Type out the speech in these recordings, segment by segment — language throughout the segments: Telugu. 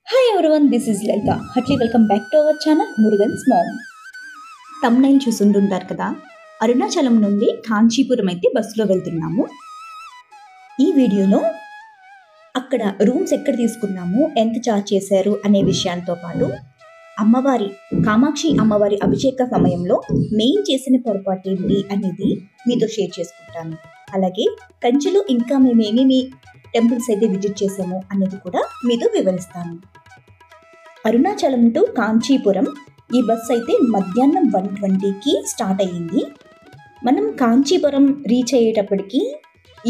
Hi everyone, this is Lalita. Heartily welcome back to our channel Murugan's Mom. Thumbnail చూసుంటుంటారు కదా. అరుణాచలం నుండి కాంచీపురం అయితే బస్సులో వెళ్తున్నాము. ఈ వీడియోలో అక్కడ రూమ్స్ ఎక్కడ తీసుకున్నాము, ఎంత చార్జ్ చేశారు అనే విషయాలతో పాటు అమ్మవారి కామాక్షి అమ్మవారి అభిషేక సమయంలో మెయిన్ చేసిన పొరపాటు ఏంటి అనేది మీతో షేర్ చేసుకుంటాను. అలాగే కంచిలో ఇంకా మేమేమేమి టెంపుల్స్ అయితే విజిట్ చేసాము అనేది కూడా మీతో వివరిస్తాను. అరుణాచలం టు కాంచీపురం ఈ బస్ అయితే మధ్యాహ్నం 1:20కి స్టార్ట్ అయ్యింది. మనం కాంచీపురం రీచ్ అయ్యేటప్పటికి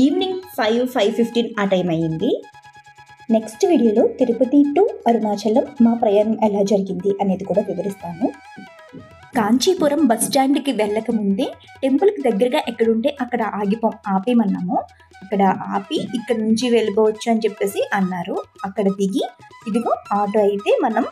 ఈవినింగ్ 5:15 ఆ టైం అయ్యింది. నెక్స్ట్ వీడియోలో తిరుపతి టు అరుణాచలం మా ప్రయాణం ఎలా జరిగింది అనేది కూడా వివరిస్తాను. కాంచీపురం బస్ స్టాండ్కి వెళ్ళక ముందే టెంపుల్కి దగ్గరగా ఎక్కడుంటే అక్కడ ఆపేమన్నాము. అక్కడ ఆపి ఇక్కడ నుంచి వెళ్ళిపోవచ్చు అని చెప్పేసి అన్నారు. అక్కడ దిగి ఇదిగో ఆటో అయితే మనం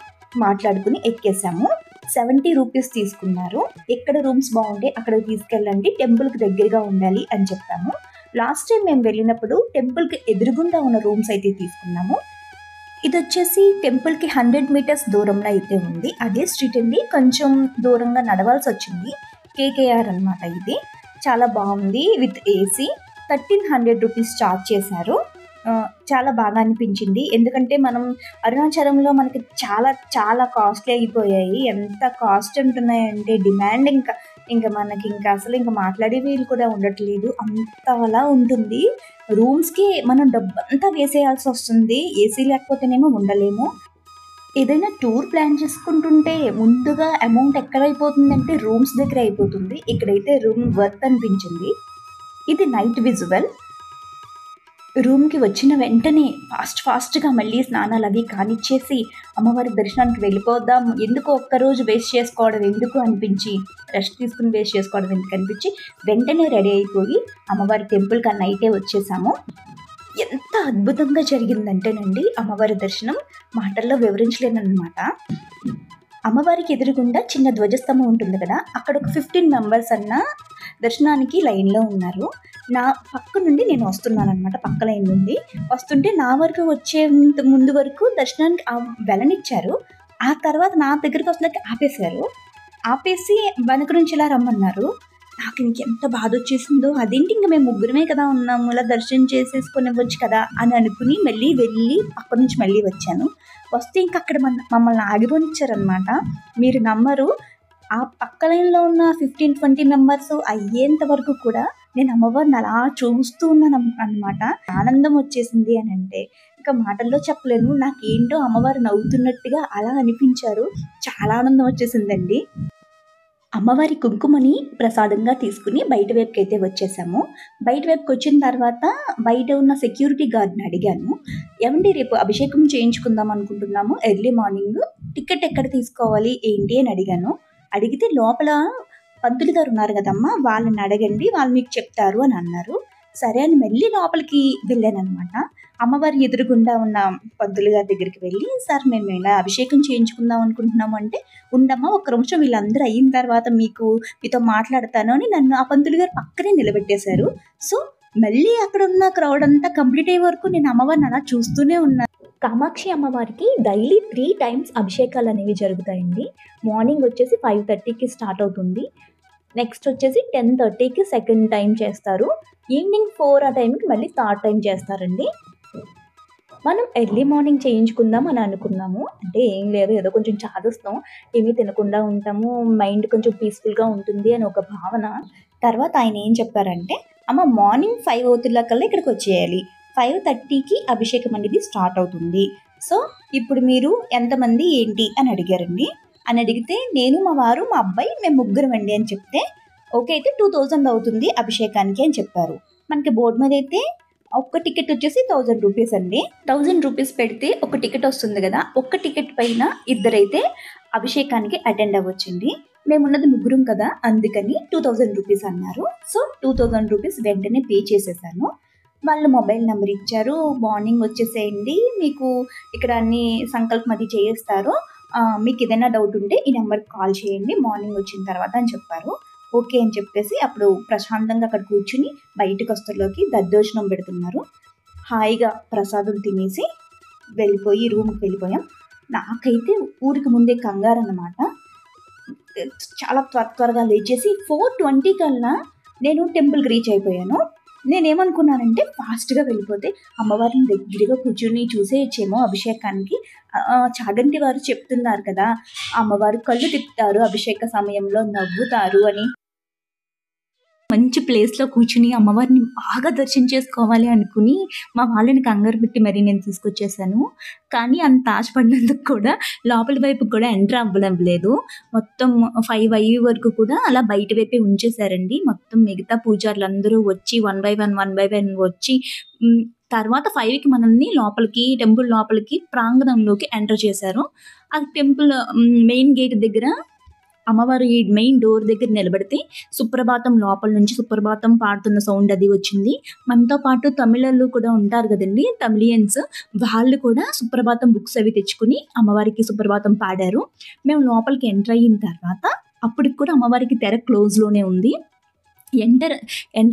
మాట్లాడుకుని ఎక్కేసాము. 70 రూపీస్ తీసుకున్నారు. ఎక్కడ రూమ్స్ బాగుంటే అక్కడ తీసుకెళ్ళండి, టెంపుల్కి దగ్గరగా ఉండాలి అని చెప్పాము. లాస్ట్ టైం మేము వెళ్ళినప్పుడు టెంపుల్కి ఎదురుగుండా ఉన్న రూమ్స్ అయితే తీసుకున్నాము. ఇది వచ్చేసి టెంపుల్కి 100 మీటర్స్ దూరంలో అయితే ఉంది. అదే స్ట్రీట్ అండి, కొంచెం దూరంగా నడవాల్సి వచ్చింది. కేకేఆర్ అనమాట. ఇది చాలా బాగుంది. విత్ ఏసీ 1300 రూపీస్ ఛార్జ్ చేశారు. చాలా బాగా అనిపించింది. ఎందుకంటే మనం అరుణాచలంలో మనకి చాలా చాలా కాస్ట్లీ అయిపోయాయి. ఎంత కాస్ట్ ఉంటున్నాయంటే డిమాండ్ ఇంకా మనకి అసలు మాట్లాడే వీలు కూడా ఉండట్లేదు. అంతలా ఉంటుంది. రూమ్స్కి మనం డబ్బంతా వేసేయాల్సి వస్తుంది. ఏసీ లేకపోతేనేమో ఉండలేము. ఏదైనా టూర్ ప్లాన్ చేసుకుంటుంటే ముందుగా అమౌంట్ ఎక్కడ అయిపోతుందంటే రూమ్స్ దగ్గర అయిపోతుంది. ఇక్కడైతే రూమ్ వర్త్ అనిపించింది. ఇది నైట్ విజువల్. రూమ్కి వచ్చిన వెంటనే ఫాస్ట్గా మళ్ళీ స్నానాలు అవి కానిచ్చేసి అమ్మవారి దర్శనానికి వెళ్ళిపోదాం, ఎందుకు ఒక్కరోజు వేస్ట్ చేసుకోవడం ఎందుకు అనిపించి, రెస్ట్ తీసుకుని వేస్ట్ చేసుకోవడం ఎందుకు అనిపించి వెంటనే రెడీ అయిపోయి అమ్మవారి టెంపుల్కి ఆ నైటే వచ్చేసాము. ఎంత అద్భుతంగా జరిగిందంటేనండి అమ్మవారి దర్శనం మాటల్లో వివరించలేనమాట. అమ్మవారికి ఎదురుగుండా చిన్న ధ్వజస్తంభం ఉంటుంది కదా, అక్కడ ఒక 15 మెంబర్స్ అన్న దర్శనానికి లైన్లో ఉన్నారు. నా పక్క నుండి నేను వస్తున్నాను అనమాట. పక్క లైన్ నుండి వస్తుంటే నా వరకు వచ్చే ముందు వరకు దర్శనానికి వెళ్ళనిచ్చారు. ఆ తర్వాత నా దగ్గరికి వస్తున్నాక ఆపేసి వెనక నుంచి ఇలా రమ్మన్నారు. నాకు ఇంకెంత బాధ వచ్చేసిందో, అదేంటి మేము ముగ్గురమే కదా ఉన్నాము, ఇలా దర్శనం చేసేసుకొని ఇవ్వచ్చు కదా అని అనుకుని మళ్ళీ వెళ్ళి పక్క నుంచి మళ్ళీ వచ్చాను. వస్తే అక్కడ మమ్మల్ని ఆగిపోనిచ్చారనమాట. మీరు నమ్మరు, ఆ పక్క లైన్లో ఉన్న 15-20 మెంబర్స్ అయ్యేంత వరకు కూడా నేను అమ్మవారిని అలా చూస్తూ ఉన్నాను అనమాట. ఆనందం వచ్చేసింది అని అంటే మాటల్లో చెప్పలేను. నాకేంటో అమ్మవారు నవ్వుతున్నట్టుగా అలా అనిపించారు. చాలా ఆనందం వచ్చేసిందండి. అమ్మవారి కుంకుమని ప్రసాదంగా తీసుకుని బయట వైపుకి అయితే వచ్చేసాము. బయట వైపుకి వచ్చిన తర్వాత బయట ఉన్న సెక్యూరిటీ గార్డ్ని అడిగాను, ఏమండి రేపు అభిషేకం చేయించుకుందాం అనుకుంటున్నాము, ఎర్లీ మార్నింగ్ టికెట్ ఎక్కడ తీసుకోవాలి ఏంటి అని అడిగాను. అడిగితే లోపల పంతులు గారు ఉన్నారు కదమ్మా, వాళ్ళని అడగండి, వాళ్ళు మీకు చెప్తారు అని అన్నారు. సరే అని మళ్ళీ లోపలికి వెళ్ళాను అనమాట. అమ్మవారి ఎదురుగుండా ఉన్న పంతులు గారి దగ్గరికి వెళ్ళి, సార్ మేము ఇలా అభిషేకం చేయించుకుందాం అనుకుంటున్నాము అంటే, ఉండమ్మా ఒక్క నిమిషం వీళ్ళందరూ అయిన తర్వాత మీతో మాట్లాడతాను అని నన్ను ఆ పంతులు గారు పక్కనే నిలబెట్టేశారు. సో మళ్ళీ అక్కడ ఉన్న క్రౌడ్ అంతా కంప్లీట్ అయ్యే వరకు నేను అమ్మవారిని అలా చూస్తూనే ఉన్నాను. కామాక్షి అమ్మవారికి డైలీ 3 times అభిషేకాలు అనేవి జరుగుతాయండి. మార్నింగ్ వచ్చేసి 5:30కి స్టార్ట్ అవుతుంది. నెక్స్ట్ వచ్చేసి 10:30కి సెకండ్ టైం చేస్తారు. ఈవినింగ్ 4 ఆ టైంకి మళ్ళీ థర్డ్ టైం చేస్తారండి. మనం ఎర్లీ మార్నింగ్ చేయించుకుందాం అని అనుకున్నాము. అంటే ఏం లేదు, ఏదో కొంచెం చాదస్తాం, ఏమీ తినకుండా ఉంటాము, మైండ్ కొంచెం పీస్ఫుల్గా ఉంటుంది అని ఒక భావన. తర్వాత ఆయన ఏం చెప్పారంటే, అమ్మ మార్నింగ్ 5 అవుతుల్లాకల్లా ఇక్కడికి వచ్చేయాలి, 5:30కి అభిషేకం అనేది స్టార్ట్ అవుతుంది. సో ఇప్పుడు మీరు ఎంతమంది ఏంటి అని అడిగారండి. అని అడిగితే నేను, మా వారు, మా అబ్బాయి, మేము ముగ్గురం అండి అని చెప్తే, ఓకే అయితే 2000 అవుతుంది అభిషేకానికి అని చెప్పారు. మనకి బోర్డు మీద అయితే ఒక్క టికెట్ వచ్చేసి 1000 రూపీస్ అండి. 1000 రూపీస్ పెడితే ఒక టికెట్ వస్తుంది కదా, ఒక్క టికెట్ పైన ఇద్దరైతే అభిషేకానికి అటెండ్ అవ్వచ్చండి. మేమున్నది ముగ్గురం కదా, అందుకని 2000 రూపీస్ అన్నారు. సో 2000 రూపీస్ వెంటనే పే చేసేసాను. వాళ్ళు మొబైల్ నెంబర్ ఇచ్చారు, మార్నింగ్ వచ్చేసేయండి, మీకు ఇక్కడ అన్ని సంకల్పం అది చేస్తారు, మీకు ఏదైనా డౌట్ ఉంటే ఈ నెంబర్కి కాల్ చేయండి మార్నింగ్ వచ్చిన తర్వాత అని చెప్పారు. ఓకే అని చెప్పేసి అప్పుడు ప్రశాంతంగా అక్కడ కూర్చుని బయటకు వస్తలోకి దద్దోజనం పెడుతున్నారు. హాయిగా ప్రసాదం తినేసి రూమ్కి వెళ్ళిపోయాం. నాకైతే ఊరికి ముందే కంగారన్నమాట. చాలా త్వరగా లేచేసి 4:20 కల్లా నేను టెంపుల్‌కి రీచ్ అయిపోయాను. నేనేమనుకున్నానంటే ఫాస్ట్‌గా వెళ్ళిపోతే అమ్మవారిని దగ్గరగా కూర్చొని చూసేయచ్చేమో అభిషేకానికి. చాగంటి వారు చెప్తున్నారు కదా! అమ్మవారు కళ్ళు తిప్పుతారు అభిషేక సమయంలో, నవ్వుతారు అని. మంచి ప్లేస్‌లో కూర్చొని అమ్మవారిని బాగా దర్శనం చేసుకోవాలి అనుకుని, మా వాళ్ళని కంగారు పెట్టి మరీ నేను తీసుకొచ్చేసాను. కానీ అంత ఆశపడినందుకు కూడా లోపలి వైపుకి కూడా ఎంటర్ అవ్వలేదు. మొత్తం 5 అయ్యే వరకు కూడా అలా బయట వైపే ఉంచేశారండి. మొత్తం మిగతా పూజారులందరూ వచ్చి వన్ బై వన్ వచ్చి తర్వాత 5కి మనల్ని లోపలికి టెంపుల్ లోపలికి ప్రాంగణంలోకి ఎంటర్ చేశారు. ఆ టెంపుల్ మెయిన్ గేట్ దగ్గర అమ్మవారు ఈ మెయిన్ డోర్ దగ్గర నిలబడితే సుప్రభాతం లోపల నుంచి సుప్రభాతం పాడుతున్న సౌండ్ అది వచ్చింది. మనతో పాటు తమిళోళ్ళు కూడా ఉంటారు కదండీ! తమిళియన్స్ వాళ్ళు కూడా సుప్రభాతం బుక్స్ అవి తెచ్చుకొని అమ్మవారికి సుప్రభాతం పాడారు. మేము లోపలికి ఎంటర్ అయిన తర్వాత అప్పటికి కూడా అమ్మవారికి తెర క్లోజ్‌లోనే ఉంది. ఎంటర్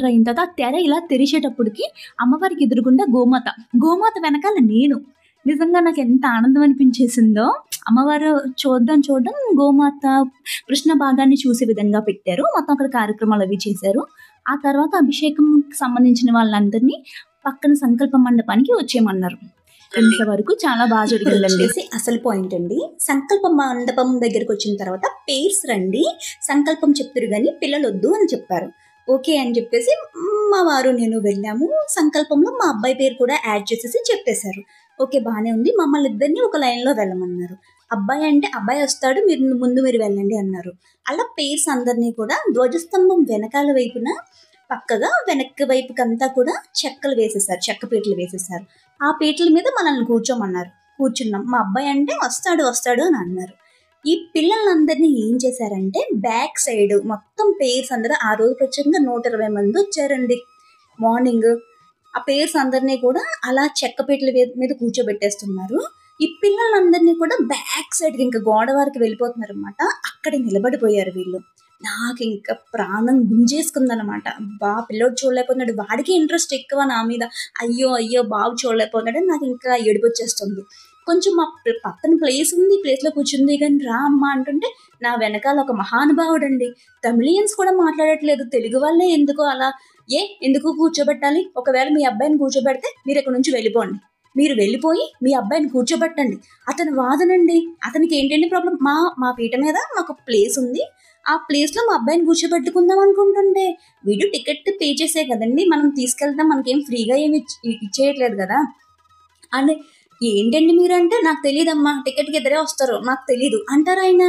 అయిన తర్వాత ఆ తెర ఇలా తెరిచేటప్పటికి అమ్మవారికి ఎదురుగుండా గోమాత వెనకాల నేను. నిజంగా నాకు ఎంత ఆనందం అనిపించేసిందో. అమ్మవారు చూడడం గోమాత కృష్ణ భాగాన్ని చూసే విధంగా పెట్టారు. మొత్తం అక్కడ కార్యక్రమాలు అవి చేశారు. ఆ తర్వాత అభిషేకంకి సంబంధించిన వాళ్ళందరినీ పక్కన సంకల్ప మండపానికి వచ్చేయమన్నారు. ఇంతవరకు చాలా బాగా జరిగిందండి. అసలు పాయింట్ అండి, సంకల్ప మండపం దగ్గరికి వచ్చిన తర్వాత పేర్స్ రండి, సంకల్పం చెప్తారు కానీ పిల్లలొద్దు అని చెప్పారు. ఓకే అని చెప్పేసి మా వారు నేను వెళ్ళాము. సంకల్పంలో మా అబ్బాయి పేరు కూడా యాడ్ చేసేసి చెప్పేశారు. ఓకే, బాగానే ఉంది. మమ్మల్ని ఇద్దరిని ఒక లైన్లో వెళ్ళమన్నారు. అబ్బాయి అంటే అబ్బాయి వస్తాడు, మీరు వెళ్ళండి అన్నారు. అలా పేర్స్ అందరినీ కూడా ధ్వజస్తంభం వెనకాల వైపున పక్కగా వెనక్కి వైపుకంతా కూడా చెక్క పీటలు వేసేసారు. ఆ పీటల మీద మనల్ని కూర్చోమన్నారు. కూర్చున్నాం. మా అబ్బాయి అంటే వస్తాడు అని అన్నారు. ఈ పిల్లలందరినీ ఏం చేశారంటే బ్యాక్ సైడ్ మొత్తం పేర్స్ అందరూ ఆ రోజు ప్రత్యేకంగా 120 మంది వచ్చారండి మార్నింగ్. ఆ పేర్స్ అందరినీ కూడా అలా చెక్కపీటల మీద కూర్చోబెట్టేస్తున్నారు. ఈ పిల్లలందరినీ కూడా బ్యాక్ సైడ్కి ఇంకా గోడ వరకు వెళ్ళిపోతున్నారు అనమాట. అక్కడ నిలబడిపోయారు వీళ్ళు. నాకు ఇంకా ప్రాణం గుంజేసుకుందనమాట. పిల్లోడు చూడలేకపోతున్నాడు, వాడికి ఇంట్రెస్ట్ ఎక్కువ నా మీద. అయ్యో బాబు చూడలేకపోతున్నాడు. నాకు ఇంకా ఏడుపు వచ్చేస్తుంది. కొంచెం మా పక్కన ప్లేస్ ఉంది, ప్లేస్లో కూర్చుంది కానీ రా అమ్మ అంటుంటే నా వెనకాల ఒక మహానుభావుడండి. తమిళియన్స్ కూడా మాట్లాడట్లేదు, తెలుగు వాళ్ళే ఎందుకో అలా ఎందుకు కూర్చోబెట్టాలి? ఒకవేళ మీ అబ్బాయిని కూర్చోబెడితే మీరు ఇక్కడ నుంచి వెళ్ళిపోండి, మీరు వెళ్ళిపోయి మీ అబ్బాయిని కూర్చోబెట్టండి. అతని వాదనండి. అతనికి ఏంటండి ప్రాబ్లం? మా పీట మీద మాకు ప్లేస్ ఉంది, ఆ ప్లేస్లో మా అబ్బాయిని కూర్చోబెట్టుకుందాం అనుకుంటుంటే వీడు టికెట్ పే చేసే కదండి మనం తీసుకెళ్తాం, మనకేం ఫ్రీగా ఏమి ఇచ్చేయట్లేదు కదా అని. ఏంటండి మీరు అంటే, నాకు తెలియదమ్మా, టికెట్కి ఎదురే వస్తారు, నాకు తెలీదు అంటారు ఆయన.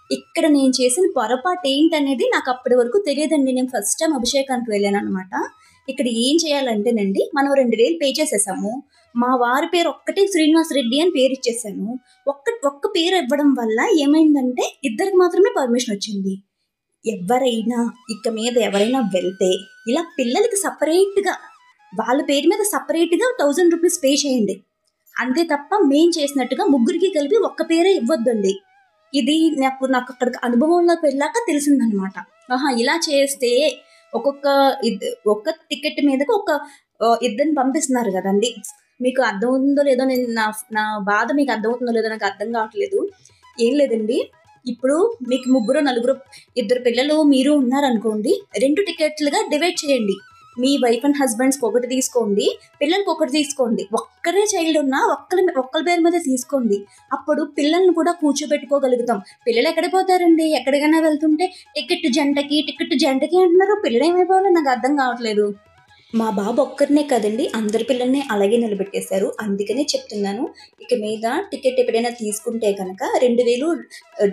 ఇక్కడ నేను చేసిన పొరపాటు ఏంటనేది నాకు అప్పటి వరకు తెలియదండి. నేను ఫస్ట్ టైం అభిషేకానికి వెళ్ళాను అనమాట. ఇక్కడ ఏం చేయాలంటేనండి, మనం 2000 పే చేసేసాము. మా వారి పేరు ఒక్కటే శ్రీనివాస్ రెడ్డి అని పేరు ఇచ్చేసాను. ఒక్క పేరు ఇవ్వడం వల్ల ఏమైందంటే ఇద్దరికి మాత్రమే పర్మిషన్ వచ్చింది. ఎవరైనా వెళ్తే ఇలా పిల్లలకి సపరేట్గా వాళ్ళ పేరు మీద సపరేట్గా 1000 రూపీస్ పే చేయండి, అంతే తప్ప మేం చేసినట్టుగా ముగ్గురికి కలిపి ఒక్క పేరే ఇవ్వద్దండి. ఇది నాకు అక్కడికి అనుభవంలోకి వెళ్ళాక తెలిసిందనమాట. ఇలా చేస్తే ఒక్క టికెట్ మీదకి ఇద్దరిని పంపిస్తున్నారు కదండి. మీకు అర్థమవుతుందో లేదో, నేను నా బాధ మీకు అర్థమవుతుందో లేదో నాకు అర్థం కావట్లేదు. ఏం లేదండి, ఇప్పుడు మీకు ముగ్గురు నలుగురు ఇద్దరు పిల్లలు మీరు ఉన్నారనుకోండి, 2 టికెట్లుగా డివైడ్ చేయండి. మీ వైఫ్ అండ్ హస్బెండ్స్కి ఒకటి తీసుకోండి, పిల్లలకి ఒకటి తీసుకోండి. ఒక్కరే చైల్డ్ ఉన్నా ఒక్కరి పేరు మీద తీసుకోండి. అప్పుడు పిల్లల్ని కూడా కూర్చోబెట్టుకోగలుగుతాం. పిల్లలు ఎక్కడ పోతారండి? ఎక్కడికైనా వెళ్తుంటే టికెట్ జంటకి అంటున్నారు. పిల్లలు ఏమైపోవాలో నాకు అర్థం కావట్లేదు. మా బాబు ఒక్కరినే కదండి, అందరి పిల్లల్ని అలాగే నిలబెట్టేశారు. అందుకనే చెప్తున్నాను, ఇక మీద టికెట్ ఎప్పుడైనా తీసుకుంటే కనుక 2000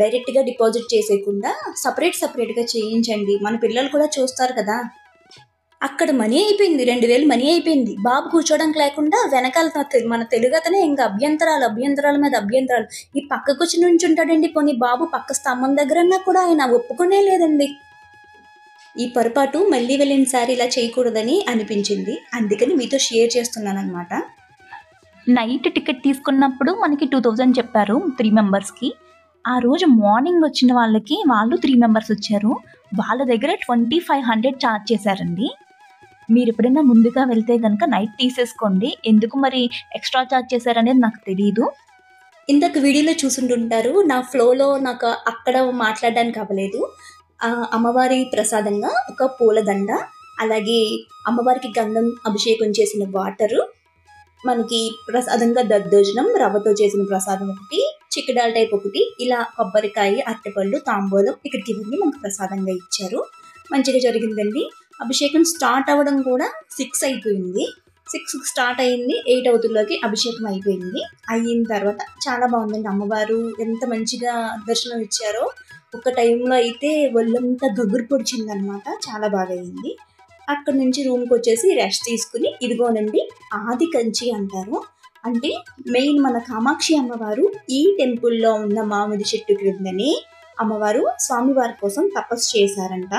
డైరెక్ట్గా డిపాజిట్ చేసేయకుండా సపరేట్గా చేయించండి. మన పిల్లలు కూడా చూస్తారు కదా. అక్కడ మనీ అయిపోయింది, 2000 మనీ అయిపోయింది. బాబు కూర్చోడానికి లేకుండా వెనకాల మన తెలుగు అతనే ఇంకా అభ్యంతరాల మీద అభ్యంతరాలు. ఈ పక్కకు వచ్చి నుంచి ఉంటాడండి. పోనీ బాబు పక్క స్తంభం దగ్గరన్నా కూడా ఆయన ఒప్పుకునే లేదండి. ఈ పొరపాటు మళ్ళీ వెళ్ళినసారి ఇలా చేయకూడదని అనిపించింది. అందుకని మీతో షేర్ చేస్తున్నాను అనమాట. నైట్ టికెట్ తీసుకున్నప్పుడు మనకి 2000 చెప్పారు 3 మెంబర్స్కి. ఆ రోజు మార్నింగ్ వచ్చిన వాళ్ళు 3 మెంబర్స్ వచ్చారు. వాళ్ళ దగ్గర 2500 ఛార్జ్ చేశారండి. మీరు ఎప్పుడైనా ముందుగా వెళ్తే కనుక నైట్ తీసేసుకోండి. ఎందుకు మరి ఎక్స్ట్రా ఛార్జ్ చేశారనేది నాకు తెలియదు. ఇందాక వీడియోలో చూసుంటుంటారు. నా ఫ్లోలో నాకు అక్కడ మాట్లాడడానికి అవ్వలేదు. అమ్మవారి ప్రసాదంగా ఒక పూలదండ, అలాగే అమ్మవారికి గంధం అభిషేకం చేసిన వాటరు, మనకి ప్రసాదంగా దద్దోజనం, రవ్వతో చేసిన ప్రసాదం ఒకటి, చిక్కడాల టైప్ ఒకటి, ఇలా కొబ్బరికాయ, అరటిపళ్ళు, తాంబూలం ఇక్కడికి ఇవన్నీ మనకు ప్రసాదంగా ఇచ్చారు. మంచిగా జరిగిందండి. అభిషేకం స్టార్ట్ అవ్వడం కూడా 6 అయిపోయింది. 6 స్టార్ట్ అయింది, 8 అవుతుల్లోకి అభిషేకం అయిపోయింది. అయిన తర్వాత చాలా బాగుందండి. అమ్మవారు ఎంత మంచిగా దర్శనం ఇచ్చారో. ఒక టైంలో అయితే ఒళ్ళంతా గగురు పొడిచిందనమాట. చాలా బాగా అయింది. అక్కడి నుంచి రూమ్కి వచ్చేసి రెస్ట్ తీసుకుని, ఇదిగోనండి ఆది కంచి అంటారు. అంటే మెయిన్ మన కామాక్షి అమ్మవారు ఈ టెంపుల్లో ఉన్న మామిడి చెట్టు క్రిందనే అమ్మవారు స్వామివారి కోసం తపస్సు చేశారంట.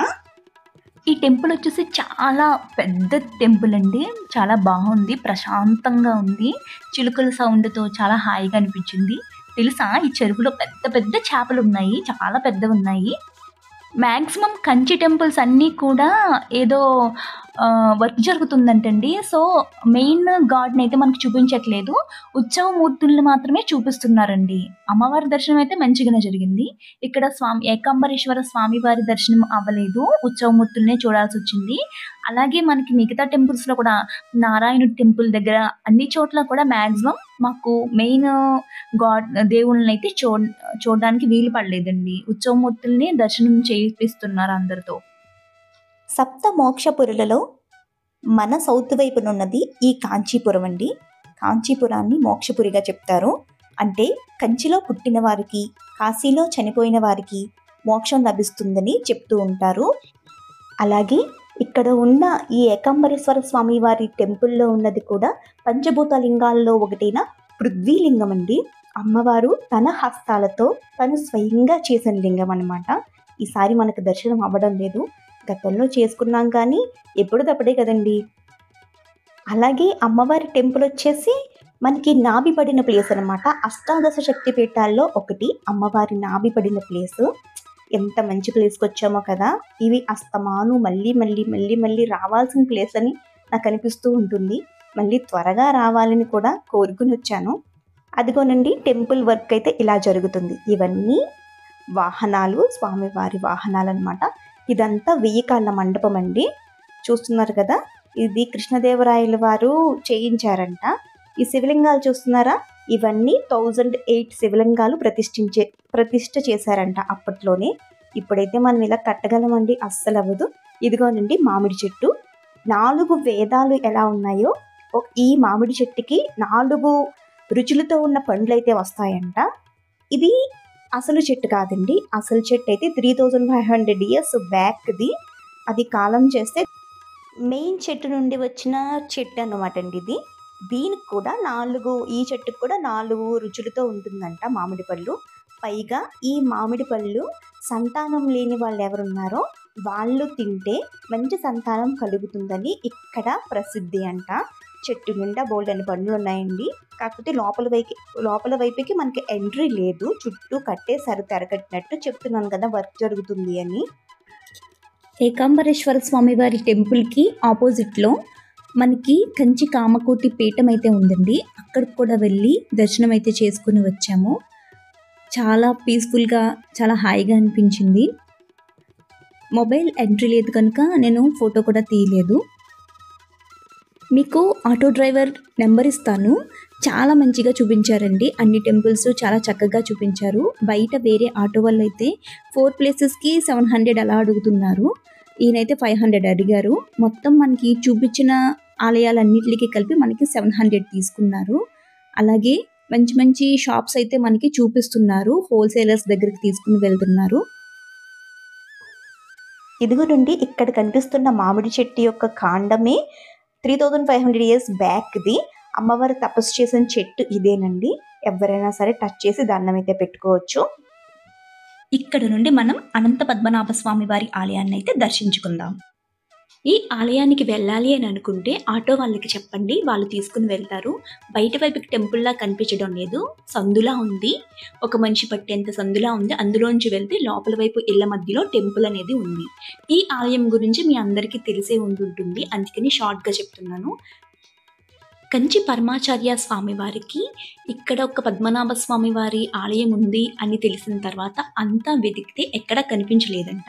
ఈ టెంపుల్ వచ్చేసి చాలా పెద్ద టెంపుల్ అండి. చాలా బాగుంది, ప్రశాంతంగా ఉంది. చిలుకల సౌండ్తో చాలా హాయిగా అనిపించింది. తెలుసా, ఈ చెరువులో పెద్ద పెద్ద చేపలు ఉన్నాయి, చాలా పెద్దవి ఉన్నాయి. మ్యాక్సిమం కంచి టెంపుల్స్ అన్నీ కూడా ఏదో వర్క్ జరుగుతుందంటండి. సో మెయిన్ గాడ్ని అయితే మనకు చూపించట్లేదు, ఉత్సవమూర్తుల్ని మాత్రమే చూపిస్తున్నారండి. అమ్మవారి దర్శనం అయితే మంచిగానే జరిగింది. ఇక్కడ ఏకాంబరేశ్వర స్వామి వారి దర్శనం అవ్వలేదు, ఉత్సవమూర్తులనే చూడాల్సి వచ్చింది. అలాగే మనకి మిగతా టెంపుల్స్లో కూడా, నారాయణుడి టెంపుల్ దగ్గర అన్ని చోట్ల కూడా మ్యాక్సిమం మాకు మెయిన్ దేవుళ్ళని అయితే చూడడానికి వీలు పడలేదండి. ఉత్సవమూర్తుల్ని దర్శనం చేయిస్తున్నారు అందరితో. సప్త మోక్షపురులలో మన సౌత్ వైపునున్నది ఈ కాంచీపురం అండి. కాంచీపురాన్ని మోక్షపురిగా చెప్తారు. అంటే కంచిలో పుట్టిన వారికి, కాశీలో చనిపోయిన వారికి మోక్షం లభిస్తుందని చెప్తూ ఉంటారు. అలాగే ఇక్కడ ఉన్న ఈ ఏకాంబరేశ్వర స్వామి వారి టెంపుల్లో ఉన్నది కూడా పంచభూత లింగాల్లో ఒకటైన పృథ్వీలింగం అండి. అమ్మవారు తన హస్తాలతో తను స్వయంగా చేసిన లింగం అన్నమాట. ఈసారి మనకు దర్శనం అవ్వడం లేదు, గతంలో చేసుకున్నాం కానీ ఎప్పుడు తప్పడే కదండి. అలాగే అమ్మవారి టెంపుల్ వచ్చేసి మనకి నాభి పడిన ప్లేస్ అనమాట. అష్టాదశ శక్తి పీఠాల్లో ఒకటి అమ్మవారి నాభి పడిన ప్లేస్. ఎంత మంచి ప్లేస్కి వచ్చామో కదా. ఇవి అస్తమాను మళ్ళీ మళ్ళీ మళ్ళీ మళ్ళీ రావాల్సిన ప్లేస్ అని నాకు అనిపిస్తూ ఉంటుంది. మళ్ళీ త్వరగా రావాలని కూడా కోరుకుని వచ్చాను. అదిగోనండి టెంపుల్ వర్క్ అయితే ఇలా జరుగుతుంది. ఇవన్నీ వాహనాలు, స్వామివారి వాహనాలు అనమాట. ఇదంతా 1000 కాళ్ళ మండపం అండి. చూస్తున్నారు కదా, ఇది కృష్ణదేవరాయల వారు చేయించారంట. ఈ శివలింగాలు చూస్తున్నారా, ఇవన్నీ 1008 శివలింగాలు ప్రతిష్ఠ చేశారంట అప్పట్లోనే. ఇప్పుడైతే మనం ఇలా కట్టగలమండి, అస్సలు అవ్వదు. ఇదిగోనండి మామిడి చెట్టు. 4 వేదాలు ఎలా ఉన్నాయో ఈ మామిడి చెట్టుకి 4 రుచులతో ఉన్న పండ్లు అయితే వస్తాయంట. ఇది అసలు చెట్టు కాదండి. అసలు చెట్టు అయితే 3500 years బ్యాక్ది. అది కాలం చేస్తే మెయిన్ చెట్టు నుండి వచ్చిన చెట్టు అన్నమాట అండి ఇది. దీనికి కూడా ఈ చెట్టుకు కూడా 4 రుచులతో ఉంటుందంట మామిడి పళ్ళు. పైగా ఈ మామిడి పళ్ళు సంతానం లేని వాళ్ళు ఎవరున్నారో వాళ్ళు తింటే మంచి సంతానం కలుగుతుందని ఇక్కడ ప్రసిద్ధి అంట. చెట్టు నిండా బోల్డని పండ్లు ఉన్నాయండి. కాకపోతే లోపల వైపుకి మనకి ఎంట్రీ లేదు, చుట్టూ కట్టేసారు తెరకట్టినట్టు. చెప్తున్నాను కదా వర్క్ జరుగుతుంది అని. ఏకాంబరేశ్వర స్వామి వారి టెంపుల్కి ఆపోజిట్లో మనకి కంచి కామకోటి పీఠం అయితే ఉందండి. అక్కడికి కూడా వెళ్ళి దర్శనం అయితే చేసుకుని వచ్చాము. చాలా పీస్ఫుల్గా, చాలా హాయిగా అనిపించింది. మొబైల్ ఎంట్రీ లేదు కనుక నేను ఫోటో కూడా తీయలేదు. మీకు ఆటో డ్రైవర్ నెంబర్ ఇస్తాను. చాలా మంచిగా చూపించారండి. అన్ని టెంపుల్స్ చాలా చక్కగా చూపించారు. బయట వేరే ఆటో వాళ్ళు అయితే 4 ప్లేసెస్కి 700 అలా అడుగుతున్నారు. ఈయనైతే 500 అడిగారు. మొత్తం మనకి చూపించిన ఆలయాలన్నిటికీ కలిపి మనకి 700 తీసుకున్నారు. అలాగే మంచి మంచి షాప్స్ అయితే మనకి చూపిస్తున్నారు. హోల్సేలర్స్ దగ్గరికి తీసుకుని వెళ్తున్నారు. ఇదిగో నుండి ఇక్కడ కనిపిస్తున్న మామిడి చెట్టు యొక్క కాండమే 3500 years బ్యాక్ది. అమ్మవారు తపస్సు చేసిన చెట్టు ఇదేనండి. ఎవరైనా సరే టచ్ చేసి దండం అయితే పెట్టుకోవచ్చు. ఇక్కడ నుండి మనం అనంత పద్మనాభ స్వామి వారి ఆలయాన్ని అయితే దర్శించుకుందాం. ఈ ఆలయానికి వెళ్ళాలి అని అనుకుంటే ఆటో వాళ్ళకి చెప్పండి, వాళ్ళు తీసుకుని వెళ్తారు. బయట వైపుకి టెంపుల్లా కనిపించడం లేదు, సందులా ఉంది. ఒక మనిషి పట్టేంత సందులా ఉంది. అందులోంచి వెళ్తే లోపల వైపు ఇళ్ల మధ్యలో టెంపుల్ అనేది ఉంది. ఈ ఆలయం గురించి మీ అందరికీ తెలిసే ఉంటుంది, అందుకని షార్ట్గా చెప్తున్నాను. కంచి పరమాచార్య స్వామివారికి ఇక్కడ ఒక పద్మనాభ స్వామి వారి ఆలయం ఉంది అని తెలిసిన తర్వాత అంతా వెతికితే ఎక్కడా కనిపించలేదంట.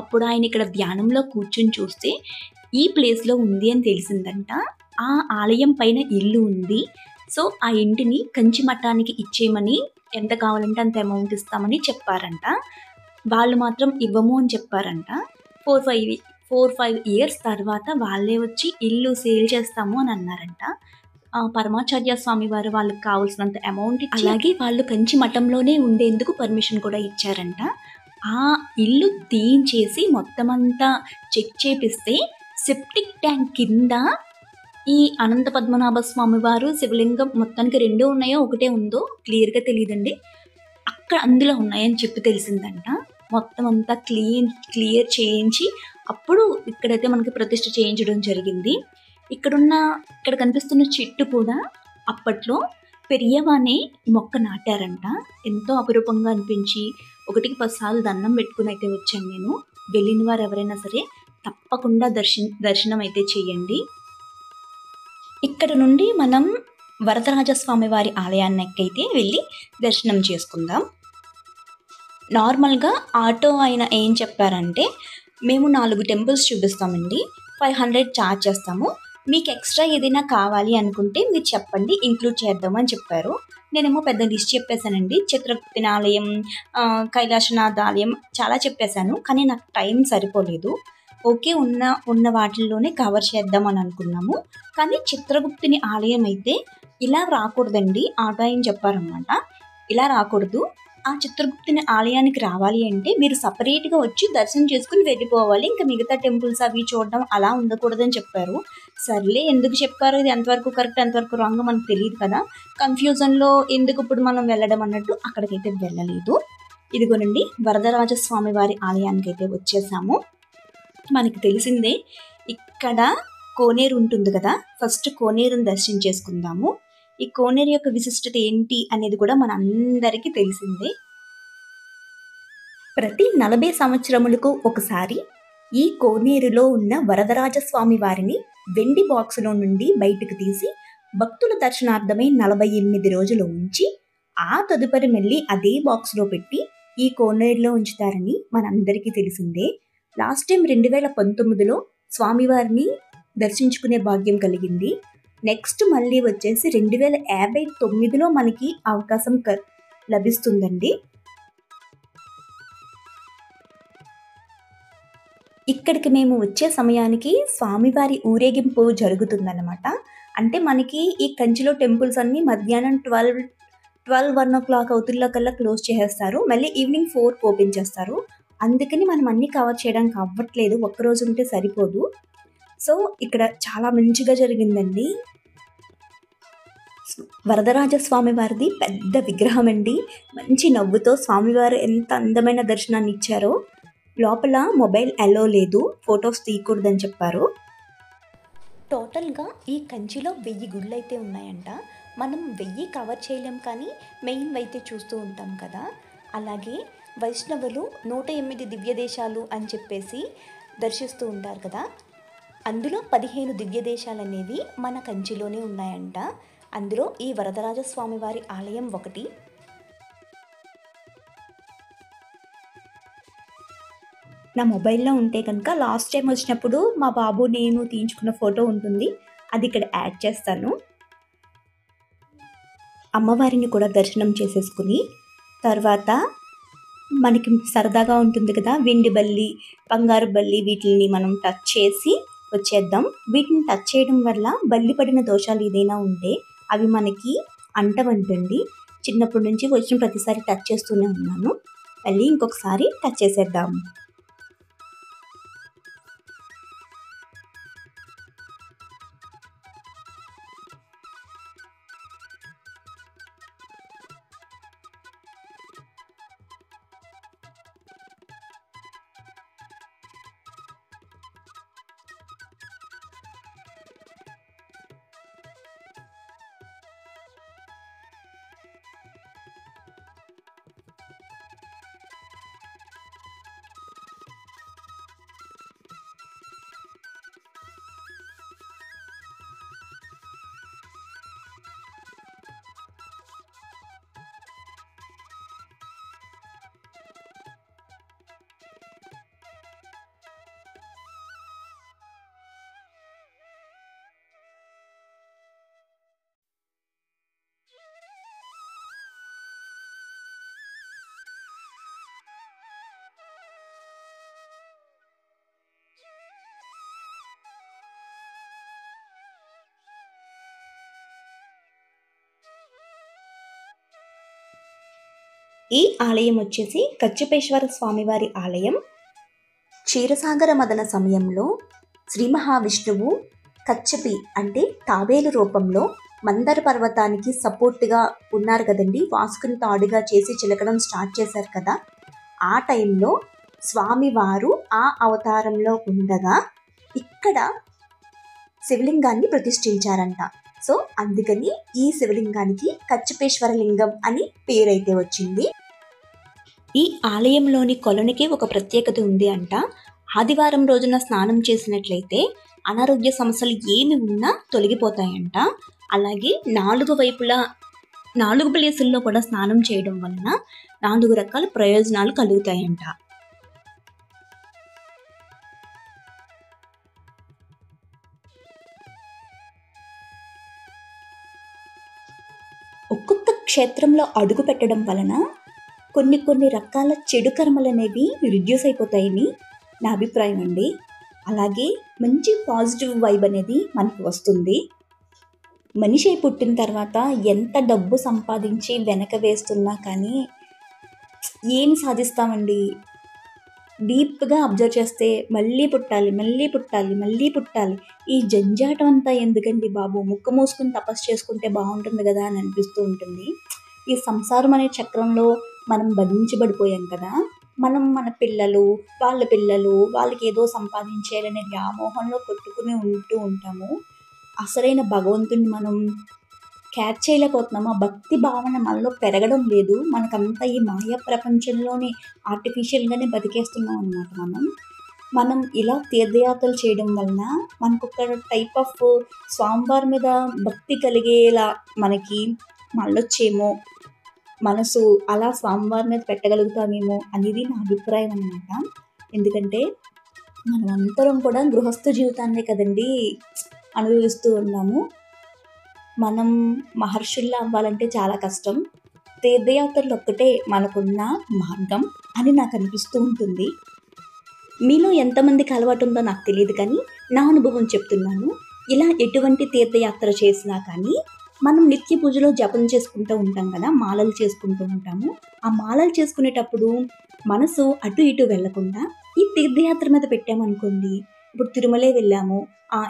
అప్పుడు ఆయన ఇక్కడ ధ్యానంలో కూర్చొని చూస్తే ఈ ప్లేస్‌లో ఉంది అని తెలిసిందంట. ఆ ఆలయం పైన ఇల్లు ఉంది. సో, ఆ ఇంటిని కంచి మఠానికి ఇచ్చేయమని ఎంత కావాలంటే అంత అమౌంట్ ఇస్తామని చెప్పారంట. వాళ్ళు మాత్రం ఇవ్వము అని చెప్పారంట. 4, 5 ఇయర్స్ తర్వాత వాళ్ళే వచ్చి ఇల్లు సేల్ చేస్తాము అని అన్నారంట. పరమాచార్య స్వామి వారు వాళ్ళకి కావాల్సినంత అమౌంట్ ఇచ్చి, అలాగే వాళ్ళు కంచి మఠంలోనే ఉండేందుకు పర్మిషన్ కూడా ఇచ్చారంట. ఆ ఇల్లు తీయించేసి మొత్తం అంతా చెక్ చేపిస్తే సెప్టిక్ ట్యాంక్ కింద ఈ అనంత పద్మనాభ స్వామి వారు శివలింగం మొత్తానికి 2 ఉన్నాయో, ఒకటే ఉందో క్లియర్‌గా తెలీదండి. అక్కడ అందులో ఉన్నాయని చెప్పి తెలిసిందంట. మొత్తం అంతా క్లియర్ చేయించి అప్పుడు ఇక్కడైతే మనకి ప్రతిష్ఠ చేయించడం జరిగింది. ఇక్కడ కనిపిస్తున్న చెట్టు కూడా అప్పట్లో పెరియవానే మొక్క నాటారంట. ఎంతో అపురూపంగా అనిపించి 1కి 10 సార్లు దండం పెట్టుకుని అయితే వచ్చాను నేను. వెళ్ళిన వారు ఎవరైనా సరే తప్పకుండా దర్శనం అయితే చేయండి. ఇక్కడ నుండి మనం వరదరాజస్వామి వారి ఆలయానికైతే వెళ్ళి దర్శనం చేసుకుందాం. నార్మల్‌గా ఆటో ఆయన ఏం చెప్పారంటే, మేము 4 టెంపుల్స్ చూపిస్తామండి, 500 ఛార్జ్ చేస్తాము. మీకు ఎక్స్ట్రా ఏదైనా కావాలి అనుకుంటే మీరు చెప్పండి, ఇంక్లూడ్ చేద్దామని చెప్పారు. నేనేమో పెద్ద లిస్ట్ చెప్పేశానండి. చిత్రగుప్తుని ఆలయం, కైలాసనాథ్ ఆలయం చాలా చెప్పేశాను. కానీ నాకు టైం సరిపోలేదు. ఓకే, ఉన్న వాటిల్లోనే కవర్ చేద్దామని అనుకున్నాము. కానీ చిత్రగుప్తుని ఆలయం అయితే ఇలా రాకూడదండి. ఆటో ఆయన చెప్పారనమాట, ఇలా రాకూడదు. ఆ చిత్రగుప్తుని ఆలయానికి రావాలి అంటే మీరు సపరేట్‌గా వచ్చి దర్శనం చేసుకుని వెళ్ళిపోవాలి. ఇంకా మిగతా టెంపుల్స్ అవి చూడడం అలా ఉండకూడదని చెప్పారు. సర్లే, ఎందుకు చెప్పారో ఇది ఎంతవరకు కరెక్ట్ ఎంతవరకు రాంగో మనకు తెలియదు కదా. కన్ఫ్యూజన్‌లో ఎందుకు ఇప్పుడు మనం వెళ్ళడం అన్నట్టు అక్కడికైతే వెళ్ళలేదు. ఇదిగోనండి, వరదరాజస్వామి వారి ఆలయానికైతే వచ్చేసాము. మనకి తెలిసిందే, ఇక్కడ కోనేరు ఉంటుంది కదా. ఫస్ట్ కోనేరుని దర్శనం చేసుకుందాము. ఈ కోనేరు యొక్క విశిష్టత ఏంటి అనేది కూడా మన అందరికీ తెలిసిందే. ప్రతి 40 సంవత్సరములకు ఒకసారి ఈ కోనేరులో ఉన్న వరదరాజస్వామి వారిని వెండి బాక్సులో నుండి బయటకు తీసి భక్తుల దర్శనార్థమై 48 రోజులు ఉంచి ఆ తదుపరి మళ్ళీ అదే బాక్స్లో పెట్టి ఈ కోనేరులో ఉంచుతారని మనందరికీ తెలిసిందే. లాస్ట్ టైం 2019లో స్వామివారిని దర్శించుకునే భాగ్యం కలిగింది. నెక్స్ట్ మళ్ళీ వచ్చేసి 2059లో మనకి అవకాశం లభిస్తుందండి. ఇక్కడికి మేము వచ్చే సమయానికి స్వామివారి ఊరేగింపు జరుగుతుందన్నమాట. అంటే మనకి ఈ కంచిలో టెంపుల్స్ అన్నీ మధ్యాహ్నం 1 o'clock అవుతుల్లోకల్లా క్లోజ్ చేసేస్తారు. మళ్ళీ ఈవినింగ్ 4కి ఓపెన్ చేస్తారు. అందుకని మనం అన్నీ కవర్ చేయడానికి అవ్వట్లేదు. ఒక్కరోజు ఉంటే సరిపోదు. సో, ఇక్కడ చాలా మంచిగా జరిగిందండి. వరదరాజస్వామి వారిది పెద్ద విగ్రహం అండి. మంచి నవ్వుతో స్వామివారు ఎంత అందమైన దర్శనాన్ని ఇచ్చారో. లోపల మొబైల్ అలో లేదు, ఫొటోస్ తీయకూడదని చెప్పారు. టోటల్గా ఈ కంచిలో 1000 గుళ్ళు అయితే ఉన్నాయంట. మనం 1000 కవర్ చేయలేం, కానీ మెయిన్ అయితే చూస్తూ ఉంటాం కదా. అలాగే వైష్ణవులు 108 దివ్య దేశాలు అని చెప్పేసి దర్శిస్తూ ఉంటారు కదా. అందులో 15 దివ్య దేశాలు అనేవి మన కంచిలోనే ఉన్నాయంట. అందులో ఈ వరదరాజస్వామి వారి ఆలయం ఒకటి. నా మొబైల్లో ఉంటే కనుక లాస్ట్ టైం వచ్చినప్పుడు మా బాబు నేను తీయించుకున్న ఫోటో ఉంటుంది, అది ఇక్కడ యాడ్ చేస్తాను. అమ్మవారిని కూడా దర్శనం చేసేసుకుని తర్వాత మనకి సరదాగా ఉంటుంది కదా, వెండి బల్లి, బంగారు బల్లి, వీటిని మనం టచ్ చేసి వచ్చేద్దాం. వీటిని టచ్ చేయడం వల్ల బల్లి పడిన దోషాలు ఏదైనా ఉంటే అవి మనకి అంటవంటండి. చిన్నప్పటి నుంచి వచ్చిన ప్రతిసారి టచ్ చేస్తూనే ఉన్నాను. మళ్ళీ ఇంకొకసారి టచ్ చేసేద్దాం. ఈ ఆలయం వచ్చేసి కచ్చపేశ్వర స్వామివారి ఆలయం. క్షీరసాగర మదన సమయంలో శ్రీ మహావిష్ణువు కచ్చపి అంటే తాబేలు రూపంలో మందర పర్వతానికి సపోర్ట్గా ఉన్నారు కదండి. వాసుకుని తాడుగా చేసి చిలకడం స్టార్ట్ చేశారు కదా. ఆ టైంలో స్వామివారు ఆ అవతారంలో ఉండగా ఇక్కడ శివలింగాన్ని ప్రతిష్ఠించారంట. సో అందుకని ఈ శివలింగానికి కచ్చపేశ్వర లింగం అని పేరైతే వచ్చింది. ఈ ఆలయంలోని కొలనుకి ఒక ప్రత్యేకత ఉంది అంట. ఆదివారం రోజున స్నానం చేసినట్లయితే అనారోగ్య సమస్యలు ఏమి ఉన్నా తొలగిపోతాయంట. అలాగే 4 వైపులా 4 ప్లేసుల్లో కూడా స్నానం చేయడం వలన 4 రకాల ప్రయోజనాలు కలుగుతాయంట. ఒక్కొక్క క్షేత్రంలో అడుగు పెట్టడం వలన కొన్ని రకాల చెడు కర్మలు అనేవి రిడ్యూస్ అయిపోతాయని నా అభిప్రాయం అండి. అలాగే మంచి పాజిటివ్ వైబ్ అనేది మనకి వస్తుంది. మనిషి పుట్టిన తర్వాత ఎంత డబ్బు సంపాదించి వెనక వేస్తున్నా కానీ ఏం సాధిస్తామండి? డీప్గా అబ్జర్వ్ చేస్తే మళ్ళీ పుట్టాలి. ఈ జంజాటం అంతా ఎందుకండి బాబు? ముక్కు మూసుకుని తపస్సు చేసుకుంటే బాగుంటుంది కదా అని అనిపిస్తూ ఉంటుంది. ఈ సంసారం అనే చక్రంలో మనం బంధించబడిపోయాం కదా. మనం మన పిల్లలు, వాళ్ళ పిల్లలు, వాళ్ళకి ఏదో సంపాదించేయాలనే వ్యామోహంలో కొట్టుకుని ఉంటాము. అసలైన భగవంతుని మనం క్యాచ్ చేయలేకపోతున్నాము. ఆ భక్తి భావన మనలో పెరగడం లేదు. మనకంతా ఈ మాయా ప్రపంచంలోనే ఆర్టిఫిషియల్గానే బతికేస్తున్నాం అన్నమాట. మనం ఇలా తీర్థయాత్రలు చేయడం వలన మనకు ఒక టైప్ ఆఫ్ స్వామివారి మీద భక్తి కలిగేలా మనకి మళ్ళొచ్చేమో మనసు అలా స్వామివారి మీద పెట్టగలుగుతామేమో అనేది నా అభిప్రాయం అన్నమాట. ఎందుకంటే మనమంతరం కూడా గృహస్థ జీవితాన్నే కదండి అనుభవిస్తూ ఉన్నాము. మనం మహర్షుల్లా అవ్వాలంటే చాలా కష్టం. తీర్థయాత్రలు ఒక్కటే మనకున్న మార్గం అని నాకు అనిపిస్తూ ఉంటుంది. మీలో ఎంతమందికి అలవాటు ఉందో నాకు తెలియదు, కానీ నా అనుభవం చెప్తున్నాను. ఇలా ఎటువంటి తీర్థయాత్ర చేసినా కానీ మనం నిత్య పూజలో జపం చేసుకుంటూ ఉంటాం కదా, మాలలు చేసుకుంటూ ఉంటాము. ఆ మాలలు చేసుకునేటప్పుడు మనసు అటు ఇటు వెళ్లకుండా ఈ తీర్థయాత్ర మీద పెట్టామనుకోండి. ఇప్పుడు తిరుమలే వెళ్ళాము,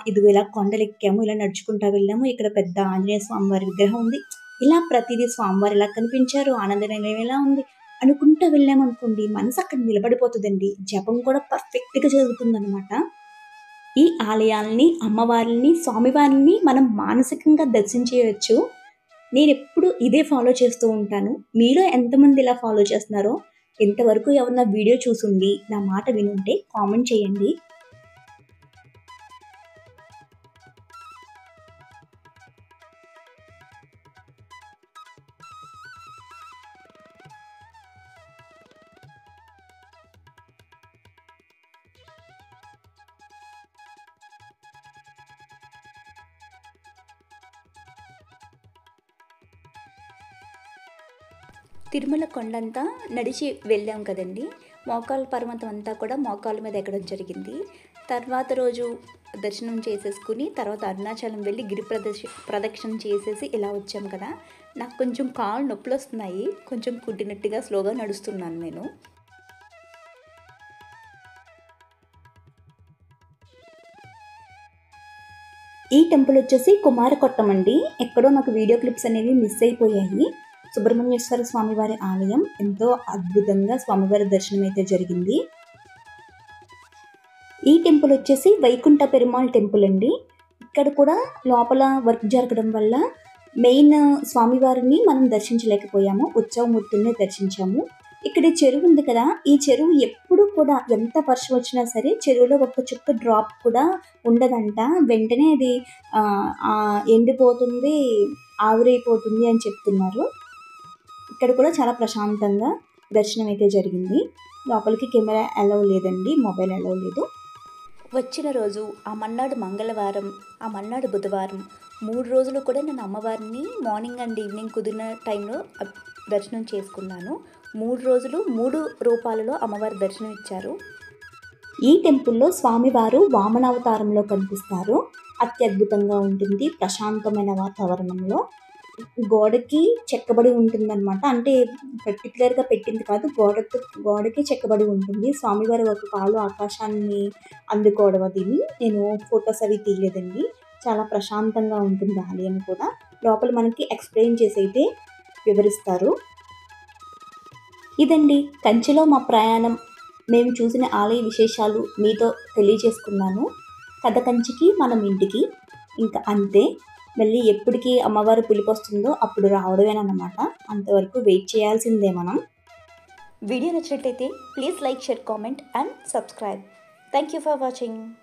ఇదిగో ఇలా కొండలు ఎక్కాము, ఇలా నడుచుకుంటా వెళ్ళాము, ఇక్కడ పెద్ద ఆంజనేయ స్వామివారి విగ్రహం ఉంది, ఇలా ప్రతిదీ స్వామివారు ఇలా కనిపించారు, ఆనంద నిలయం ఎలా ఉంది అనుకుంటూ వెళ్ళామనుకోండి, మనసు అక్కడ నిలబడిపోతుందండి. జపం కూడా పర్ఫెక్ట్గా జరుగుతుందన్నమాట. ఈ ఆలయాల్ని, అమ్మవారిని, స్వామివారిని మనం మానసికంగా దర్శించేయవచ్చు. నేను ఎప్పుడు ఇదే ఫాలో చేస్తూ ఉంటాను. మీలో ఎంతమంది ఇలా ఫాలో చేస్తున్నారో, ఇంతవరకు ఎవరన్నా వీడియో చూసుండి నా మాట వినుంటే కామెంట్ చేయండి. తిరుమల కొండంతా నడిచి వెళ్ళాం కదండి. మోకాళ్ళ పర్వతం అంతా కూడా మోకాళ్ళ మీద ఎక్కడం జరిగింది. తర్వాత రోజు దర్శనం చేసేసుకుని తర్వాత అరుణాచలం వెళ్ళి గిరి ప్రదక్షిణ చేసేసి ఇలా వచ్చాం కదా. నాకు కొంచెం కాళ్ళు నొప్పులు వస్తున్నాయి, కొంచెం కుట్టినట్టుగా స్లోగా నడుస్తున్నాను నేను. ఈ టెంపుల్ వచ్చేసి కుమారకొట్టం అండి. ఎక్కడో నాకు వీడియో క్లిప్స్ అనేవి మిస్ అయిపోయాయి. సుబ్రహ్మణ్యేశ్వర స్వామివారి ఆలయం, ఎంతో అద్భుతంగా స్వామివారి దర్శనం అయితే జరిగింది. ఈ టెంపుల్ వచ్చేసి వైకుంఠ పెరుమాళ్ టెంపుల్ అండి. ఇక్కడ కూడా లోపల వర్క్ జరగడం వల్ల మెయిన్ స్వామివారిని మనం దర్శించలేకపోయాము, ఉత్సవమూర్తుల్ని దర్శించాము. ఇక్కడ చెరువు ఉంది కదా, ఈ చెరువు ఎప్పుడు కూడా ఎంత వర్షం వచ్చినా సరే చెరువులో ఒక్క చుక్క డ్రాప్ కూడా ఉండదంట. వెంటనే అది ఎండిపోతుంది, ఆవిరైపోతుంది అని చెప్తున్నారు. ఇక్కడ కూడా చాలా ప్రశాంతంగా దర్శనం అయితే జరిగింది. లోపలికి కెమెరా అలౌ లేదండి, మొబైల్ అలౌ లేదు. వచ్చిన రోజు ఆ మన్నాడు మంగళవారం, ఆ మన్నాడు బుధవారం, 3 రోజులు కూడా నేను అమ్మవారిని మార్నింగ్ అండ్ ఈవినింగ్ కుదిరిన టైంలో దర్శనం చేసుకున్నాను. 3 రోజులు 3 రూపాలలో అమ్మవారి దర్శనం ఇచ్చారు. ఈ టెంపుల్లో స్వామివారు వామనావతారంలో కనిపిస్తారు. అత్యద్భుతంగా ఉంటుంది ప్రశాంతమైన వాతావరణంలో. గోడకి చెక్కబడి ఉంటుందన్నమాట. అంటే పర్టిక్యులర్‌గా పెట్టింది కాదు. గోడకి చెక్కబడి ఉంటుంది. స్వామివారి ఒక కాలు ఆకాశాన్ని అందుకోవడం అదిని. నేను ఫోటోస్ అవి తీయలేదండి. చాలా ప్రశాంతంగా ఉంటుంది ఆలయం కూడా. లోపల మనకి ఎక్స్‌ప్లెయిన్ చేసైతే వివరిస్తారు. ఇదండి కంచిలో మా ప్రయాణం. మేము చూసిన ఆలయ విశేషాలు మీతో తెలియజేసుకున్నాను. కథ కంచికి మనం ఇంటికి. ఇంకా అంతే. మళ్ళీ ఎప్పటికి అమ్మవారు పిలుపొస్తుందో అప్పుడు రావడమేనన్నమాట. అంతవరకు వెయిట్ చేయాల్సిందే మనం. వీడియో నచ్చినట్లయితే please like, share, comment and subscribe. Thank you for watching.